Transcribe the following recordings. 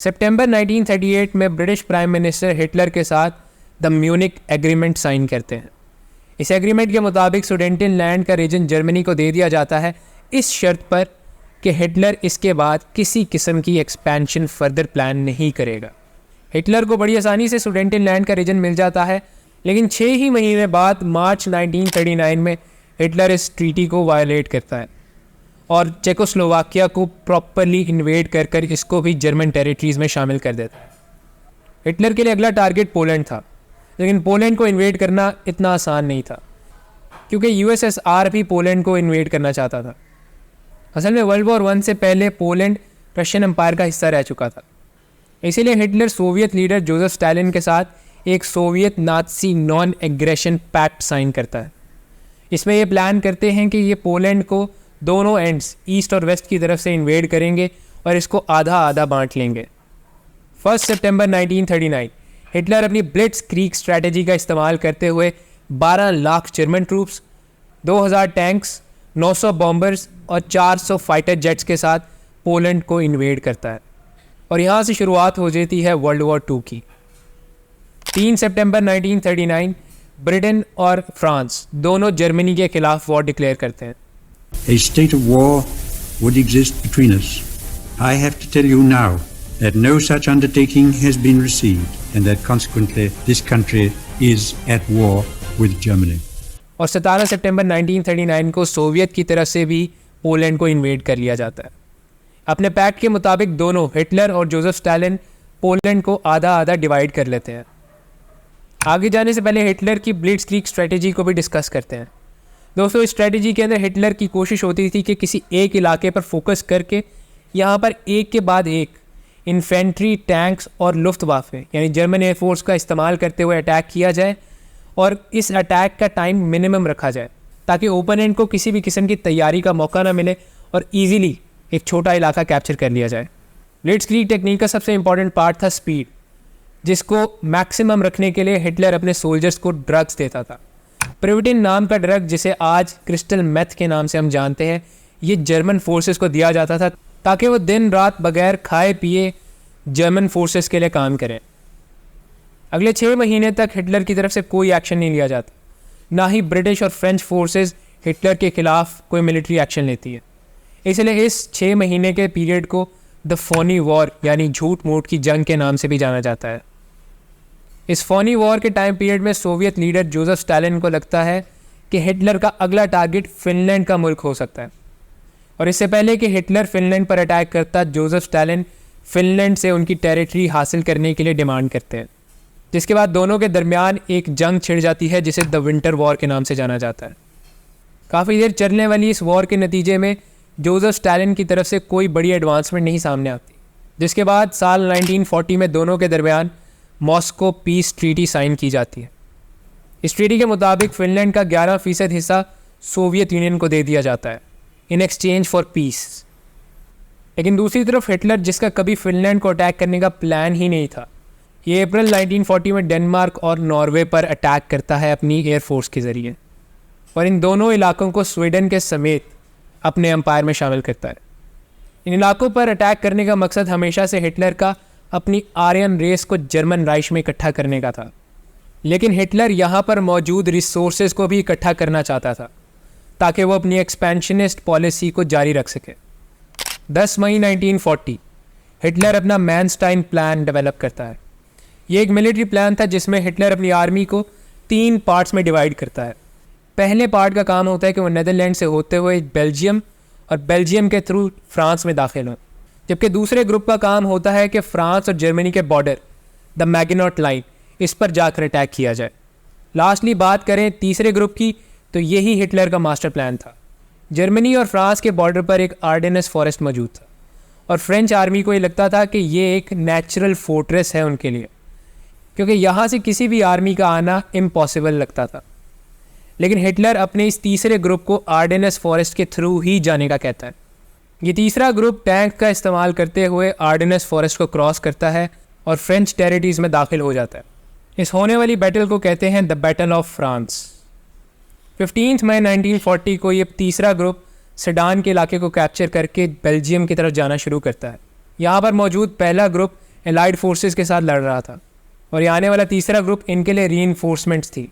सितंबर 1938 में British prime minister Hitler के साथ द म्यूनिक एग्रीमेंट साइन करते हैं। इस एग्रीमेंट के मुताबिक सुडेटेनलैंड का रीजन जर्मनी को दे दिया जाता है, इस शर्त पर कि हिटलर इसके बाद किसी किस्म की एक्सपेंशन फर्दर प्लान नहीं करेगा। हिटलर को बड़ी आसानी से सुडेटेनलैंड का रीजन मिल जाता है, लेकिन 6 ही महीने बाद मार्च 1939 में हिटलर इस ट्रीटी को वायलेट करता है और चेकोस्लोवाकिया को प्रॉपरली इन्वेड कर इसको भी जर्मन टेरिटरीज़ में शामिल कर देता है। हिटलर के लिए अगला टारगेट पोलैंड था, लेकिन पोलैंड को इन्वेड करना इतना आसान नहीं था क्योंकि यूएसएसआर भी पोलैंड को इन्वेड करना चाहता था। असल में वर्ल्ड वॉर 1 से पहले पोलैंड रशियन एम्पायर का हिस्सा रह चुका था, इसीलिए Hitler Soviet leader Joseph Stalin के साथ एक Soviet Nazi non aggression pact sign करता है। इसमें ये प्लान करते हैं कि ये पोलैंड को दोनों एंड्स ईस्ट और वेस्ट की तरफ से इन्वेड करेंगे और इसको आधा आधा बांट लेंगे। 1 सितंबर 1939 हिटलर अपनी ब्लिट्स क्रीग स्ट्रैटेजी का इस्तेमाल करते हुए 12 lakh German troops, 2000 tanks, 900 bombers और 400 फाइटर जेट्स के साथ पोलैंड को इन्वेड करता है और यहाँ से शुरुआत हो जाती है वर्ल्ड वॉर 2 की। 3 सितंबर 1939 ब्रिटेन और फ्रांस दोनों जर्मनी के खिलाफ वॉर डिक्लेयर करते हैं। A state of war would exist between us. I have to tell you now that no such undertaking has been received and that consequently this country is at war with Germany. और 17 सितंबर 1939 को Soviet की तरफ से भी Poland को invade कर लिया जाता है। अपने पैक्ट के मुताबिक दोनों हिटलर और जोसेफ स्टालिन पोलैंड को आधा आधा डिवाइड कर लेते हैं। आगे जाने से पहले हिटलर की ब्लिट्ज़क्रीग स्ट्रेटेजी को भी डिस्कस करते हैं। दोस्तों, इस स्ट्रेटेजी के अंदर हिटलर की कोशिश होती थी कि किसी एक इलाके पर फोकस करके यहाँ पर एक के बाद एक इन्फेंट्री, टैंक्स और लुफ्तवाफे यानी जर्मन एयरफोर्स का इस्तेमाल करते हुए अटैक किया जाए और इस अटैक का टाइम मिनिमम रखा जाए ताकि ओपोनेंट को किसी भी किस्म की तैयारी का मौका ना मिले और ईजीली एक छोटा इलाका कैप्चर कर लिया जाए। ब्लिट्ज़क्रीग टेक्निक का सबसे इंपॉर्टेंट पार्ट था स्पीड, जिसको मैक्सिमम रखने के लिए हिटलर अपने सोल्जर्स को ड्रग्स देता था। प्रिविटिन नाम का ड्रग, जिसे आज क्रिस्टल मेथ के नाम से हम जानते हैं, ये जर्मन फोर्सेस को दिया जाता था ताकि वो दिन रात बगैर खाए पिए जर्मन फोर्सेस के लिए काम करें। अगले 6 महीने तक हिटलर की तरफ से कोई एक्शन नहीं लिया जाता, ना ही ब्रिटिश और फ्रेंच फोर्सेस हिटलर के खिलाफ कोई मिलिट्री एक्शन लेती है। इसलिए इस 6 महीने के पीरियड को द फोनी वॉर यानी झूठ मूठ की जंग के नाम से भी जाना जाता है। इस फोनी वॉर के टाइम पीरियड में सोवियत लीडर जोसेफ स्टालिन को लगता है कि हिटलर का अगला टारगेट फिनलैंड का मुल्क हो सकता है और इससे पहले कि हिटलर फिनलैंड पर अटैक करता, जोसेफ स्टालिन फिनलैंड से उनकी टेरिटरी हासिल करने के लिए डिमांड करते हैं, जिसके बाद दोनों के दरमियान एक जंग छिड़ जाती है जिसे द विंटर वॉर के नाम से जाना जाता है। काफ़ी देर चलने वाली इस वॉर के नतीजे में जोसेफ स्टालिन की तरफ से कोई बड़ी एडवांसमेंट नहीं सामने आती, जिसके बाद साल 1940 में दोनों के दरमियान मॉस्को पीस ट्रीटी साइन की जाती है। इस ट्रीटी के मुताबिक फिनलैंड का 11% हिस्सा सोवियत यूनियन को दे दिया जाता है इन एक्सचेंज फॉर पीस। लेकिन दूसरी तरफ हिटलर, जिसका कभी फिनलैंड को अटैक करने का प्लान ही नहीं था, ये अप्रैल 1940 में डेनमार्क और नॉर्वे पर अटैक करता है अपनी एयरफोर्स के ज़रिए और इन दोनों इलाकों को स्वीडन के समेत अपने एम्पायर में शामिल करता है। इन इलाकों पर अटैक करने का मकसद हमेशा से हिटलर का अपनी आर्यन रेस को जर्मन राइश में इकट्ठा करने का था, लेकिन हिटलर यहाँ पर मौजूद रिसोर्सेज को भी इकट्ठा करना चाहता था ताकि वो अपनी एक्सपेंशनिस्ट पॉलिसी को जारी रख सके। 10 मई 1940 हिटलर अपना मैनस्टाइन प्लान डेवलप करता है। ये एक मिलिट्री प्लान था जिसमें हिटलर अपनी आर्मी को 3 पार्ट्स में डिवाइड करता है। पहले पार्ट का काम होता है कि वो नीदरलैंड से होते हुए बेल्जियम और बेल्जियम के थ्रू फ्रांस में दाखिल हों, जबकि दूसरे ग्रुप का काम होता है कि फ्रांस और जर्मनी के बॉर्डर द मैगिनॉट लाइन, इस पर जाकर अटैक किया जाए। लास्टली बात करें तीसरे ग्रुप की, तो यही हिटलर का मास्टर प्लान था। जर्मनी और फ्रांस के बॉर्डर पर एक आर्डेनस फॉरेस्ट मौजूद था और फ्रेंच आर्मी को ये लगता था कि ये एक नेचुरल फोर्ट्रेस है उनके लिए, क्योंकि यहाँ से किसी भी आर्मी का आना इम्पॉसिबल लगता था। लेकिन हिटलर अपने इस तीसरे ग्रुप को आर्डेनस फॉरेस्ट के थ्रू ही जाने का कहता है। ये तीसरा ग्रुप टैंक का इस्तेमाल करते हुए आर्डेनस फॉरेस्ट को क्रॉस करता है और फ्रेंच टेरिटरीज में दाखिल हो जाता है। इस होने वाली बैटल को कहते हैं द बैटल ऑफ फ्रांस। 15 मई 1940 को ये तीसरा ग्रुप सेडान के इलाके को कैप्चर करके बेल्जियम की तरफ जाना शुरू करता है। यहाँ पर मौजूद पहला ग्रुप एलाइड फोर्सेस के साथ लड़ रहा था और ये आने वाला तीसरा ग्रुप इनके लिए रीइंफोर्समेंट्स थी।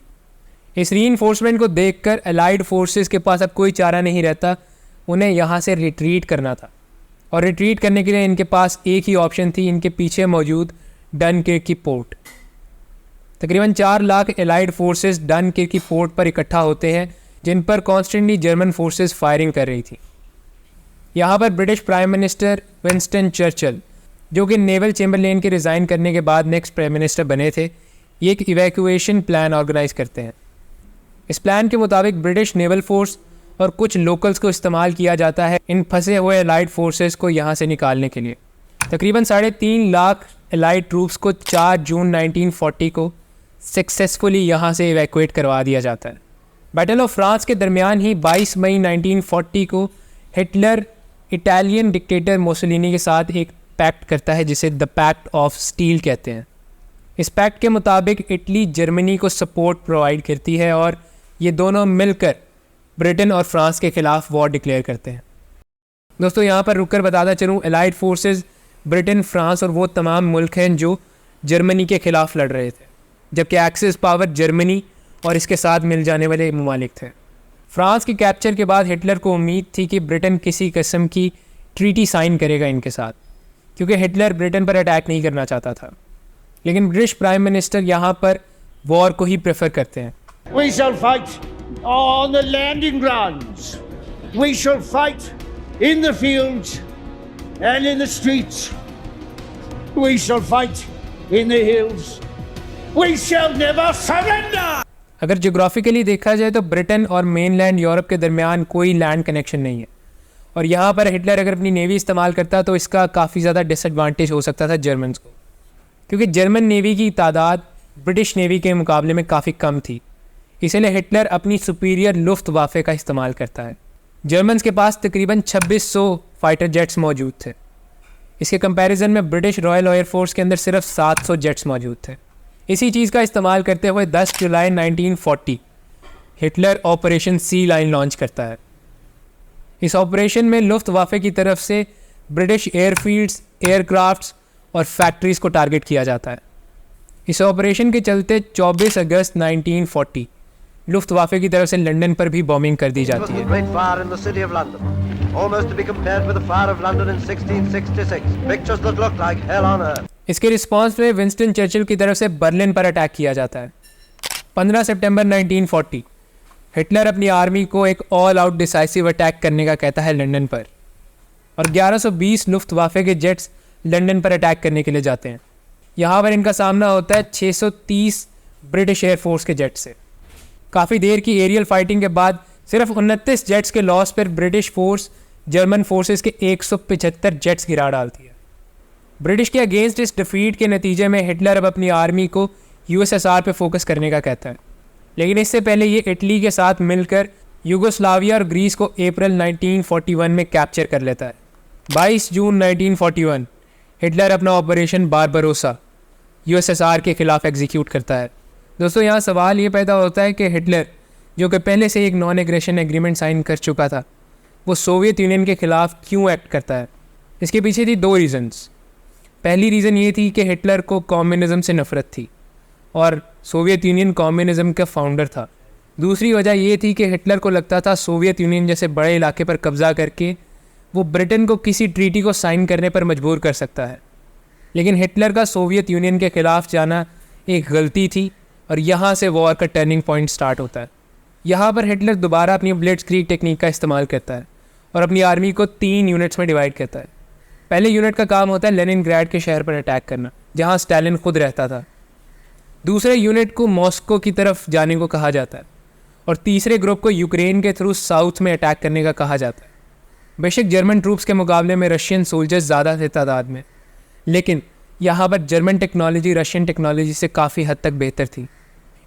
इस रीइंफोर्समेंट को देखकर एलाइड फोर्सेस के पास अब कोई चारा नहीं रहता, उन्हें यहाँ से रिट्रीट करना था। और रिट्रीट करने के लिए इनके पास एक ही ऑप्शन थी, इनके पीछे मौजूद डनकिर्क की पोर्ट। तकरीबन 4 लाख एलाइड फोर्सेस डनकिर्क की पोर्ट पर इकट्ठा होते हैं, जिन पर कॉन्स्टेंटली जर्मन फोर्सेस फायरिंग कर रही थी। यहाँ पर British prime minister Winston Churchill, जो कि नेवल चैम्बरलेन के रिज़ाइन करने के बाद नेक्स्ट प्राइम मिनिस्टर बने थे, ये एक इवैक्यूएशन प्लान ऑर्गेनाइज करते हैं। इस प्लान के मुताबिक ब्रिटिश नेवल फोर्स और कुछ लोकल्स को इस्तेमाल किया जाता है इन फंसे हुए एलाइड फोर्सेस को यहाँ से निकालने के लिए। तकरीबन 3.5 लाख एलाइड ट्रूप्स को 4 जून 1940 को सक्सेसफुली यहाँ से इवैक्यूएट करवा दिया जाता है। बैटल ऑफ फ्रांस के दरमियान ही 22 मई 1940 को हिटलर इटालियन डिक्टेटर मोसोलिनी के साथ एक पैक्ट करता है, जिसे द पैक्ट ऑफ स्टील कहते हैं। इस पैक्ट के मुताबिक इटली जर्मनी को सपोर्ट प्रोवाइड करती है और ये दोनों मिलकर ब्रिटेन और फ्रांस के खिलाफ वॉर डिक्लेयर करते हैं। दोस्तों यहाँ पर रुककर बताता चलूँ, एलाइड फोर्सेस ब्रिटेन, फ्रांस और वो तमाम मुल्क हैं जो जर्मनी के खिलाफ लड़ रहे थे, जबकि एक्सिस पावर जर्मनी और इसके साथ मिल जाने वाले ममालिक थे। फ्रांस के कैप्चर के बाद हिटलर को उम्मीद थी कि ब्रिटेन किसी किस्म की ट्रीटी साइन करेगा इनके साथ, क्योंकि हिटलर ब्रिटेन पर अटैक नहीं करना चाहता था। लेकिन ब्रिटिश प्राइम मिनिस्टर यहाँ पर वॉर को ही प्रेफर करते हैं। We shall fight on the landing grounds. We shall fight in the fields and in the streets. We shall fight in the hills. We shall never surrender. अगर geographically देखा जाए तो Britain और mainland Europe के दरमियान कोई land connection नहीं है, और यहाँ पर हिटलर अगर अपनी नेवी इस्तेमाल करता तो इसका काफ़ी ज़्यादा डिसएडवांटेज हो सकता था जर्मन्स को, क्योंकि जर्मन नेवी की तादाद ब्रिटिश नेवी के मुकाबले में काफ़ी कम थी। इसलिए हिटलर अपनी सुपीरियर लुफ्तवाफे का इस्तेमाल करता है। जर्मन्स के पास तकरीबन 2600 फाइटर जेट्स मौजूद थे। इसके कंपैरिजन में ब्रिटिश रॉयल एयरफोर्स के अंदर सिर्फ 700 जेट्स मौजूद थे। इसी चीज़ का इस्तेमाल करते हुए 10 जुलाई 1940 Hitler operation C line launch करता है। इस ऑपरेशन में लुफ्तवाफे की तरफ से ब्रिटिश एयरफील्ड्स, एयरक्राफ्ट्स और फैक्ट्रीज़ को टारगेट किया जाता है। इस ऑपरेशन के चलते 24 अगस्त 1940 लुफ्तवाफे की तरफ से लंदन पर भी बॉम्बिंग कर दी जाती है। इसके रिस्पांस में विंस्टन चर्चिल की तरफ से बर्लिन पर अटैक किया जाता है। 15 सितंबर 1940 हिटलर अपनी आर्मी को एक ऑल आउट डिसाइसिव अटैक करने का कहता है लंदन पर, और 1120 लुफ्तवाफे के जेट्स लंदन पर अटैक करने के लिए जाते हैं। यहाँ पर इनका सामना होता है 630 ब्रिटिश एयरफोर्स के जेट से। काफ़ी देर की एरियल फाइटिंग के बाद सिर्फ 29 जेट्स के लॉस पर ब्रिटिश फोर्स जर्मन फोर्सेस के 175 जेट्स गिरा डालती है। ब्रिटिश के अगेंस्ट इस डिफीट के नतीजे में हिटलर अब अपनी आर्मी को यूएसएसआर पे फोकस करने का कहता है, लेकिन इससे पहले ये इटली के साथ मिलकर यूगोस्लाविया और ग्रीस को अप्रैल 1941 में कैप्चर कर लेता है। 22 जून 1941 हिटलर अपना ऑपरेशन बारबरोसा यूएसएसआर के खिलाफ एग्जीक्यूट करता है। दोस्तों यहाँ सवाल ये पैदा होता है कि हिटलर, जो कि पहले से एक नॉन एग्रेशन एग्रीमेंट साइन कर चुका था, वो सोवियत यूनियन के ख़िलाफ़ क्यों एक्ट करता है। इसके पीछे थी 2 रीज़न्स। पहली रीज़न ये थी कि हिटलर को कम्युनिज़म से नफ़रत थी और सोवियत यूनियन कम्युनिज़म का फाउंडर था। दूसरी वजह ये थी कि हिटलर को लगता था सोवियत यूनियन जैसे बड़े इलाके पर कब्ज़ा करके वो ब्रिटेन को किसी ट्रीटी को साइन करने पर मजबूर कर सकता है। लेकिन हिटलर का सोवियत यूनियन के ख़िलाफ़ जाना एक गलती थी और यहाँ से वॉर का टर्निंग पॉइंट स्टार्ट होता है। यहाँ पर हिटलर दोबारा अपनी ब्लिट्ज़क्रीग टेक्निक का इस्तेमाल करता है और अपनी आर्मी को 3 यूनिट्स में डिवाइड करता है। पहले यूनिट का काम होता है लेनिनग्राड के शहर पर अटैक करना, जहाँ स्टालिन खुद रहता था। दूसरे यूनिट को मॉस्को की तरफ जाने को कहा जाता है और तीसरे ग्रुप को यूक्रेन के थ्रू साउथ में अटैक करने का कहा जाता है। बेशक जर्मन ट्रूप्स के मुकाबले में रशियन सोल्जर्स ज़्यादा थे तादाद में, लेकिन यहाँ पर जर्मन टेक्नोलॉजी रशियन टेक्नोलॉजी से काफ़ी हद तक बेहतर थी।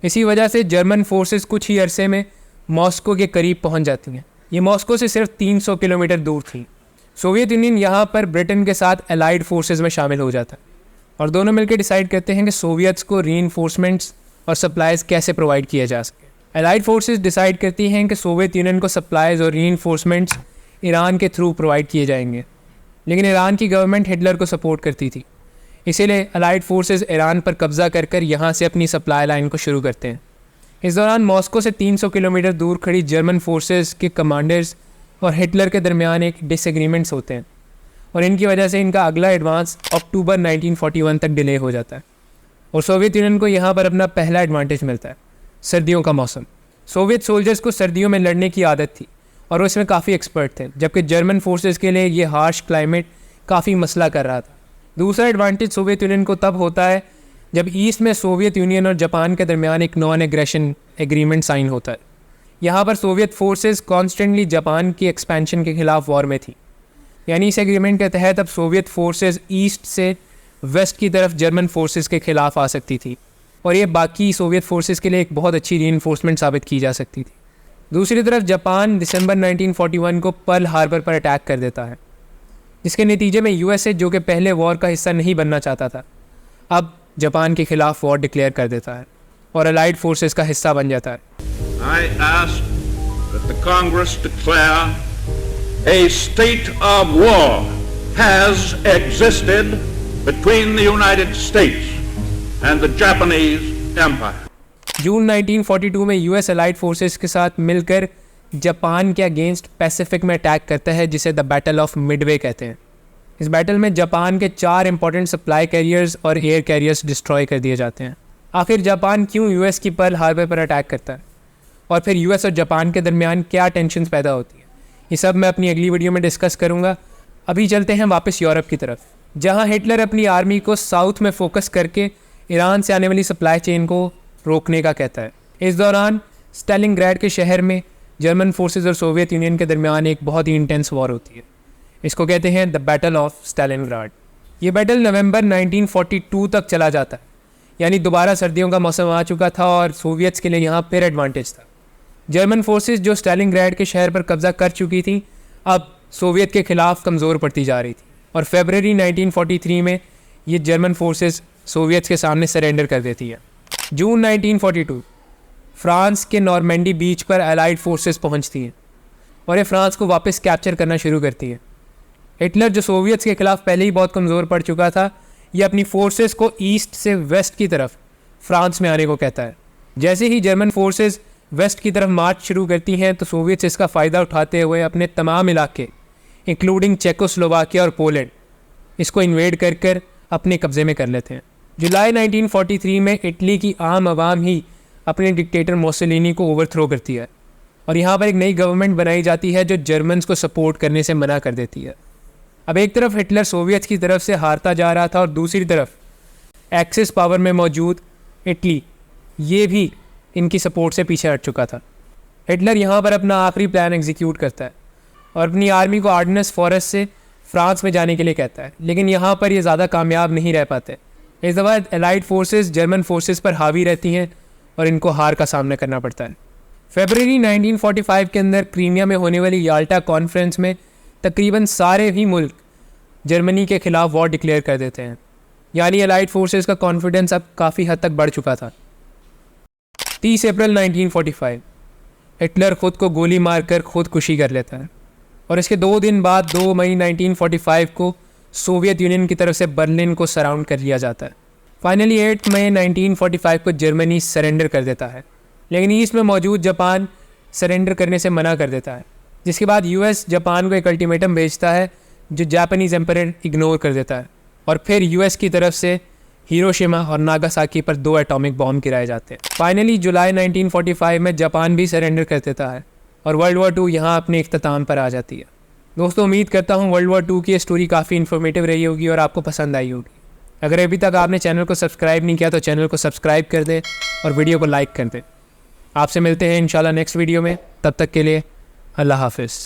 इसी वजह से जर्मन फोर्सेस कुछ ही अरसे में मॉस्को के करीब पहुँच जाती हैं। ये मॉस्को से सिर्फ 300 किलोमीटर दूर थी। सोवियत यूनियन यहाँ पर ब्रिटेन के साथ एलाइड फोर्सेस में शामिल हो जाता है और दोनों मिलकर डिसाइड करते हैं कि सोवियट्स को रीइंफोर्समेंट्स और सप्लाईज़ कैसे प्रोवाइड किया जा सके। एलाइड फोर्सेस डिसाइड करती हैं कि सोवियत यूनियन को सप्लाईज़ और रीइंफोर्समेंट्स ईरान के थ्रू प्रोवाइड किए जाएंगे, लेकिन ईरान की गवर्नमेंट हिटलर को सपोर्ट करती थी। इसीलिए अलाइड फोर्सेस ईरान पर कब्ज़ा कर कर यहाँ से अपनी सप्लाई लाइन को शुरू करते हैं। इस दौरान मॉस्को से 300 किलोमीटर दूर खड़ी जर्मन फोर्सेस के कमांडर्स और हिटलर के दरमियान एक डिसएग्रीमेंट्स होते हैं और इनकी वजह से इनका अगला एडवांस अक्टूबर 1941 तक डिले हो जाता है और सोवियत यूनियन को यहाँ पर अपना पहला एडवांटेज मिलता है, सर्दियों का मौसम। सोवियत सोल्जर्स को सर्दियों में लड़ने की आदत थी और वो इसमें काफ़ी एक्सपर्ट थे, जबकि जर्मन फोर्सेस के लिए ये हार्श क्लाइमेट काफ़ी मसला कर रहा था। दूसरा एडवांटेज सोवियत यूनियन को तब होता है जब ईस्ट में सोवियत यूनियन और जापान के दरमियान एक नॉन एग्रेशन एग्रीमेंट साइन होता है। यहाँ पर सोवियत फोर्सेस कॉन्स्टेंटली जापान की एक्सपेंशन के खिलाफ वॉर में थी, यानी इस एग्रीमेंट के तहत अब सोवियत फोर्सेस ईस्ट से वेस्ट की तरफ जर्मन फोर्सेस के खिलाफ आ सकती थी और ये बाकी सोवियत फोर्सेस के लिए एक बहुत अच्छी रीइंफोर्समेंट साबित की जा सकती थी। दूसरी तरफ जापान दिसंबर 1941 को पर्ल हार्बर पर अटैक कर देता है, जिसके नतीजे में यूएसए, जो कि पहले वॉर का हिस्सा नहीं बनना चाहता था, अब जापान के खिलाफ वॉर डिक्लेयर कर देता है और अलाइड फोर्सेस का हिस्सा बन जाता है। I ask that the Congress declare a state of war has existed between the United States and the Japanese Empire. जून 1942 में यूएस अलाइड फोर्सेस के साथ मिलकर जापान के अगेंस्ट पैसिफिक में अटैक करता है, जिसे द बैटल ऑफ मिडवे कहते हैं। इस बैटल में जापान के 4 इंपॉर्टेंट सप्लाई कैरियर्स और एयर कैरियर्स डिस्ट्रॉय कर दिए जाते हैं। आखिर जापान क्यों यूएस की पर्ल हार्बर पर अटैक करता है और फिर यूएस और जापान के दरमियान क्या टेंशन पैदा होती है, ये सब मैं अपनी अगली वीडियो में डिस्कस करूँगा। अभी चलते हैं वापस यूरोप की तरफ, जहाँ हिटलर अपनी आर्मी को साउथ में फोकस करके ईरान से आने वाली सप्लाई चेन को रोकने का कहता है। इस दौरान स्टालिनग्राड के शहर में जर्मन फोर्सेस और सोवियत यूनियन के दरमियान एक बहुत ही इंटेंस वॉर होती है। इसको कहते हैं द बैटल ऑफ स्टालिनग्राड। ये बैटल नवंबर 1942 तक चला जाता है, यानी दोबारा सर्दियों का मौसम आ चुका था और सोवियट्स के लिए यहाँ फिर एडवांटेज था। जर्मन फोर्सेस जो स्टालिनग्राड के शहर पर कब्जा कर चुकी थी, अब सोवियत के खिलाफ कमज़ोर पड़ती जा रही थी और फरवरी 1943 में ये जर्मन फोर्सेस सोवियट्स के सामने सरेंडर कर देती है। जून 1942 फ्रांस के नॉर्मेंडी बीच पर अलाइड फोर्सेस पहुंचती हैं और ये फ्रांस को वापस कैप्चर करना शुरू करती है। हिटलर, जो सोवियट्स के खिलाफ पहले ही बहुत कमज़ोर पड़ चुका था, ये अपनी फोर्सेस को ईस्ट से वेस्ट की तरफ फ्रांस में आने को कहता है। जैसे ही जर्मन फोर्सेस वेस्ट की तरफ मार्च शुरू करती हैं तो सोवियट्स इसका फ़ायदा उठाते हुए अपने तमाम इलाके इंक्लूडिंग चेकोस्लोवाकिया और पोलैंड इसको इन्वेड कर कर अपने कब्ज़े में कर लेते हैं। जुलाई 1943 में इटली की आम आवाम ही अपने डिक्टेटर मोसोलिनी को ओवरथ्रो करती है और यहाँ पर एक नई गवर्नमेंट बनाई जाती है जो जर्मन्स को सपोर्ट करने से मना कर देती है। अब एक तरफ हिटलर सोवियट्स की तरफ से हारता जा रहा था और दूसरी तरफ एक्सिस पावर में मौजूद इटली ये भी इनकी सपोर्ट से पीछे हट चुका था। हिटलर यहाँ पर अपना आखिरी प्लान एग्जीक्यूट करता है और अपनी आर्मी को आर्डनेंस फॉरेस्ट से फ्रांस में जाने के लिए कहता है, लेकिन यहाँ पर ये ज़्यादा कामयाब नहीं रह पाते। इस दफ़ा एलाइड फोर्सेस जर्मन फोर्सेस पर हावी रहती हैं और इनको हार का सामना करना पड़ता है। फरवरी 1945 के अंदर क्रीमिया में होने वाली याल्टा कॉन्फ्रेंस में तकरीबन सारे ही मुल्क जर्मनी के खिलाफ वॉर डिक्लेयर कर देते हैं, यानी एलाइड फोर्सेस का कॉन्फिडेंस अब काफ़ी हद तक बढ़ चुका था। 30 अप्रैल 1945 हिटलर खुद को गोली मारकर खुदकुशी कर लेता है और इसके 2 दिन बाद 2 मई 1945 को सोवियत यूनियन की तरफ से बर्लिन को सराउंड कर लिया जाता है। फाइनली 8 मई 1945 को जर्मनी सरेंडर कर देता है, लेकिन ईस्ट में मौजूद जापान सरेंडर करने से मना कर देता है, जिसके बाद यूएस जापान को एक अल्टीमेटम भेजता है जो जापानीज़ एम्परर इग्नोर कर देता है और फिर यूएस की तरफ से हिरोशिमा और नागासाकी पर 2 एटॉमिक बॉम्ब गिराए जाते हैं। फाइनली जुलाई 1945 में जापान भी सरेंडर कर देता है और वर्ल्ड वॉर 2 यहाँ अपने इख्तिताम पर आ जाती है। दोस्तों, उम्मीद करता हूँ वर्ल्ड वॉर 2 की स्टोरी काफ़ी इन्फॉर्मेटिव रही होगी और आपको पसंद आई होगी। अगर अभी तक आपने चैनल को सब्सक्राइब नहीं किया तो चैनल को सब्सक्राइब कर दें और वीडियो को लाइक कर दें। आपसे मिलते हैं इंशाल्लाह नेक्स्ट वीडियो में, तब तक के लिए अल्लाह हाफिज़।